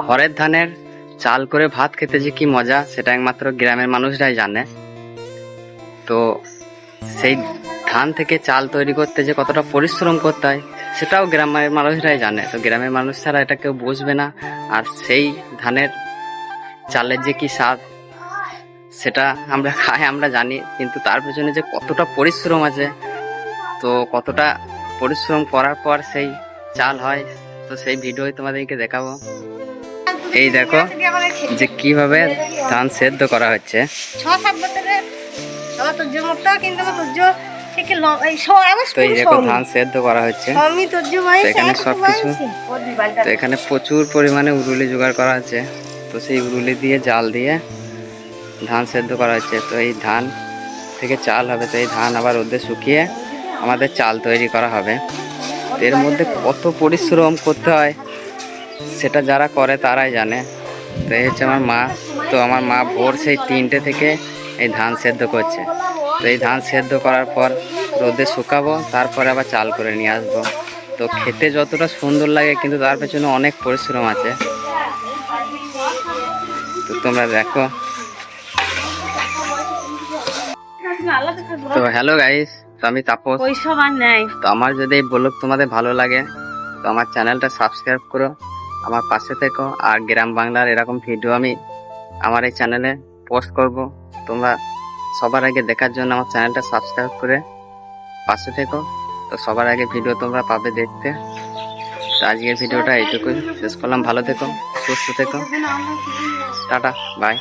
ঘরের ধানের চাল করে ভাত খেতে যে কি মজা সেটা একমাত্র গ্রামের মানুষরাই জানে। তো সেই ধান থেকে চাল তৈরি করতে যে কতটা পরিশ্রম করতে হয় সেটাও গ্রামের মানুষরাই জানে। তো গ্রামের মানুষ ছাড়া এটা কেউ বুঝবে না। আর সেই ধানের চালের যে কি স্বাদ সেটা আমরা খাই, আমরা জানি, কিন্তু তার পেছনে যে কতটা পরিশ্রম আছে, তো কতটা পরিশ্রম করার পর সেই চাল হয়, তো সেই ভিডিওই তোমাদেরকে দেখাবো। এই দেখো যে কিভাবে ধান সেদ্ধ করা হচ্ছে। তো এই দেখো ধান সেদ্ধ করা হচ্ছে। তো এখানে সবকিছু, তো এখানে প্রচুর পরিমাণে উরুলি জোগাড় করা আছে। তো সেই উরুলি দিয়ে জাল দিয়ে ধান সেদ্ধ করা হচ্ছে। তো এই ধান থেকে চাল হবে। তো এই ধান আবার রোদে শুকিয়ে আমাদের চাল তৈরি করা হবে। এর মধ্যে কত পরিশ্রম করতে হয় সেটা যারা করে তারাই জানে। তো এই হচ্ছে আমার মা। তো আমার মা ভোর সেই 3টে থেকে এই ধান সেদ্ধ করছে। তো এই ধান সেদ্ধ করার পর রোদে শুকাবো, তারপরে আবার চাল করে নিয়ে আসবো। তো খেতে যতটা সুন্দর লাগে কিন্তু তার পেছনে অনেক পরিশ্রম আছে। তো তোমরা দেখো। তো হ্যালো গাইস, তো আমি তাপস। তো আমার যদি এই ব্লগ তোমাদের ভালো লাগে তো আমার চ্যানেলটা সাবস্ক্রাইব করো, আমার পাশে থেকো। আর গ্রাম বাংলার এরকম ভিডিও আমি আমার এই চ্যানেলে পোস্ট করব। তোমরা সবার আগে দেখার জন্য আমার চ্যানেলটা সাবস্ক্রাইব করে পাশে থেকো। তো সবার আগে ভিডিও তোমরা পাবে দেখতে। তো আজকের ভিডিওটা এইটুকুই শেষ করলাম। ভালো থেকো, সুস্থ থেকো, টাটা, বাই।